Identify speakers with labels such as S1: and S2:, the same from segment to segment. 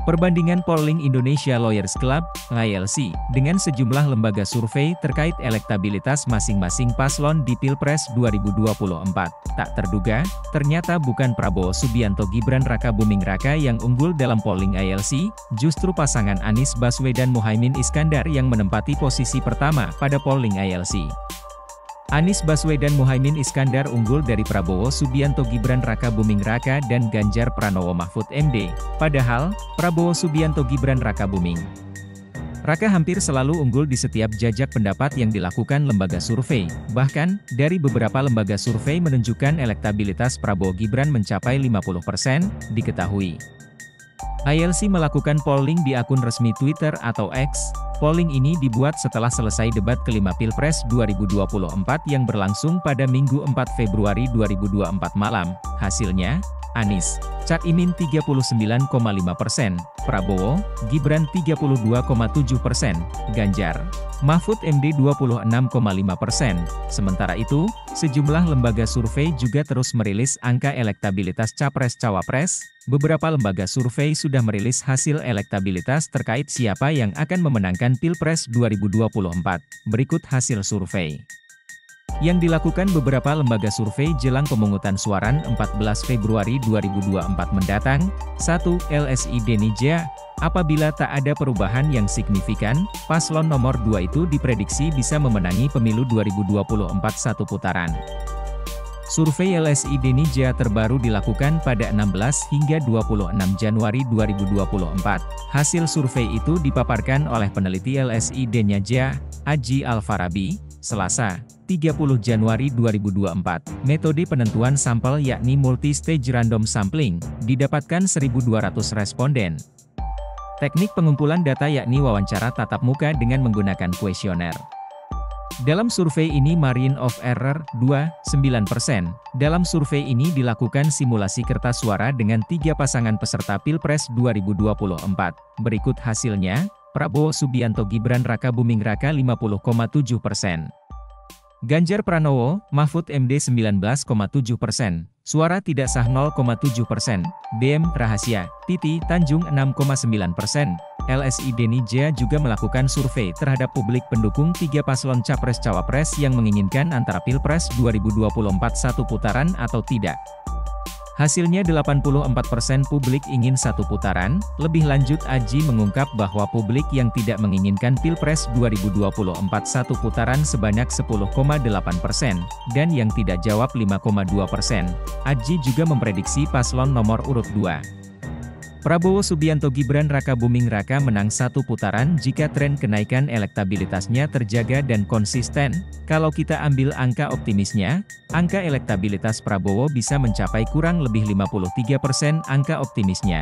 S1: Perbandingan polling Indonesia Lawyers Club, ILC, dengan sejumlah lembaga survei terkait elektabilitas masing-masing paslon di Pilpres 2024. Tak terduga, ternyata bukan Prabowo Subianto Gibran Rakabuming Raka yang unggul dalam polling ILC, justru pasangan Anies Baswedan Muhaimin Iskandar yang menempati posisi pertama pada polling ILC. Anies Baswedan Muhaimin Iskandar unggul dari Prabowo Subianto Gibran Rakabuming Raka dan Ganjar Pranowo Mahfud MD, padahal, Prabowo Subianto Gibran Rakabuming Raka hampir selalu unggul di setiap jajak pendapat yang dilakukan lembaga survei, bahkan, dari beberapa lembaga survei menunjukkan elektabilitas Prabowo Gibran mencapai 50%, diketahui. ILC melakukan polling di akun resmi Twitter atau X. Polling ini dibuat setelah selesai debat kelima Pilpres 2024 yang berlangsung pada Minggu 4 Februari 2024 malam. Hasilnya, Anies, Cak Imin 39,5%, Prabowo, Gibran 32,7%, Ganjar, Mahfud MD 26,5%. Sementara itu, sejumlah lembaga survei juga terus merilis angka elektabilitas Capres-Cawapres. Beberapa lembaga survei sudah merilis hasil elektabilitas terkait siapa yang akan memenangkan Pilpres 2024. Berikut hasil survei yang dilakukan beberapa lembaga survei jelang pemungutan suara 14 Februari 2024 mendatang. 1. LSI Denija. Apabila tak ada perubahan yang signifikan, paslon nomor 2 itu diprediksi bisa memenangi pemilu 2024 satu putaran. Survei LSI Denija terbaru dilakukan pada 16 hingga 26 Januari 2024. Hasil survei itu dipaparkan oleh peneliti LSI Denija, Aji Alfarabi, Selasa, 30 Januari 2024. Metode penentuan sampel yakni multi-stage random sampling, didapatkan 1.200 responden. Teknik pengumpulan data yakni wawancara tatap muka dengan menggunakan kuesioner. Dalam survei ini margin of error 2,9%. Dalam survei ini dilakukan simulasi kertas suara dengan 3 pasangan peserta Pilpres 2024. Berikut hasilnya, Prabowo Subianto Gibran Rakabuming Raka 50,7%. Ganjar Pranowo, Mahfud MD 19,7%. Suara tidak sah 0,7%. BM Rahasia, Titi Tanjung 6,9%. LSI Denija juga melakukan survei terhadap publik pendukung 3 paslon Capres-Cawapres yang menginginkan antara Pilpres 2024 satu putaran atau tidak. Hasilnya 84% publik ingin satu putaran. Lebih lanjut Aji mengungkap bahwa publik yang tidak menginginkan Pilpres 2024 satu putaran sebanyak 10,8%, dan yang tidak jawab 5,2%. Aji juga memprediksi paslon nomor urut 2. Prabowo Subianto Gibran Rakabuming Raka menang satu putaran jika tren kenaikan elektabilitasnya terjaga dan konsisten. Kalau kita ambil angka optimisnya, angka elektabilitas Prabowo bisa mencapai kurang lebih 53%, angka optimisnya.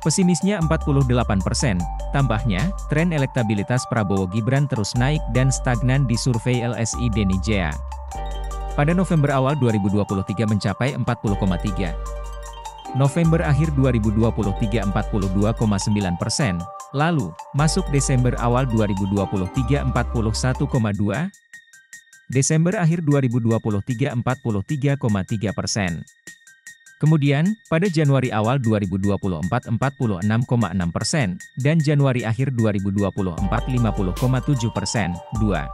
S1: Pesimisnya 48%. Tambahnya, tren elektabilitas Prabowo Gibran terus naik dan stagnan di survei LSI Denija. Pada November awal 2023 mencapai 40,3%. November akhir 2023 42,9%, lalu, masuk Desember awal 2023 41,2%, Desember akhir 2023 43,3%. Kemudian, pada Januari awal 2024 46,6%, dan Januari akhir 2024 50,7%. 2.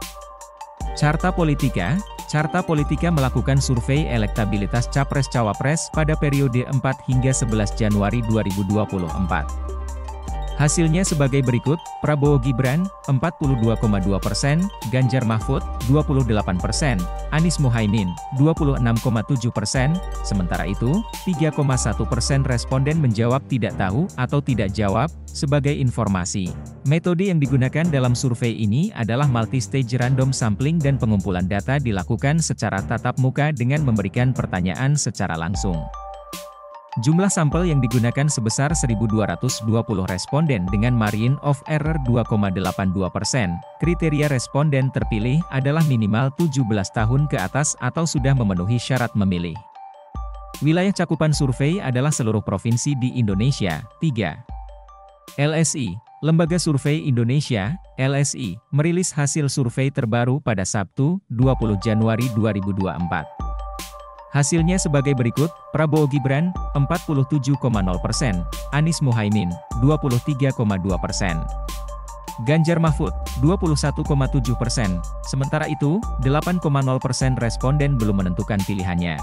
S1: Carta Politika. Carta Politika melakukan survei elektabilitas Capres-Cawapres pada periode 4 hingga 11 Januari 2024. Hasilnya sebagai berikut, Prabowo Gibran, 42,2%, Ganjar Mahfud, 28%, Anies Muhaimin, 26,7%, sementara itu, 3,1% responden menjawab tidak tahu atau tidak jawab. Sebagai informasi, metode yang digunakan dalam survei ini adalah multi-stage random sampling dan pengumpulan data dilakukan secara tatap muka dengan memberikan pertanyaan secara langsung. Jumlah sampel yang digunakan sebesar 1.220 responden dengan margin of error 2,82%. Kriteria responden terpilih adalah minimal 17 tahun ke atas atau sudah memenuhi syarat memilih. Wilayah cakupan survei adalah seluruh provinsi di Indonesia. 3. LSI, Lembaga Survei Indonesia, LSI, merilis hasil survei terbaru pada Sabtu, 20 Januari 2024. Hasilnya sebagai berikut, Prabowo Gibran, 47,0%, Anies Muhaimin, 23,2%. Ganjar Mahfud, 21,7%, sementara itu, 8,0% responden belum menentukan pilihannya.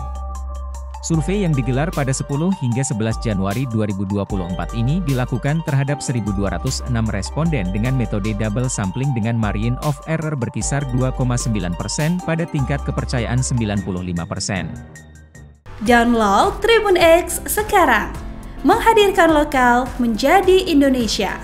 S1: Survei yang digelar pada 10 hingga 11 Januari 2024 ini dilakukan terhadap 1.206 responden dengan metode double sampling dengan margin of error berkisar 2,9% pada tingkat kepercayaan 95%.
S2: Download Tribun X sekarang, menghadirkan lokal menjadi Indonesia.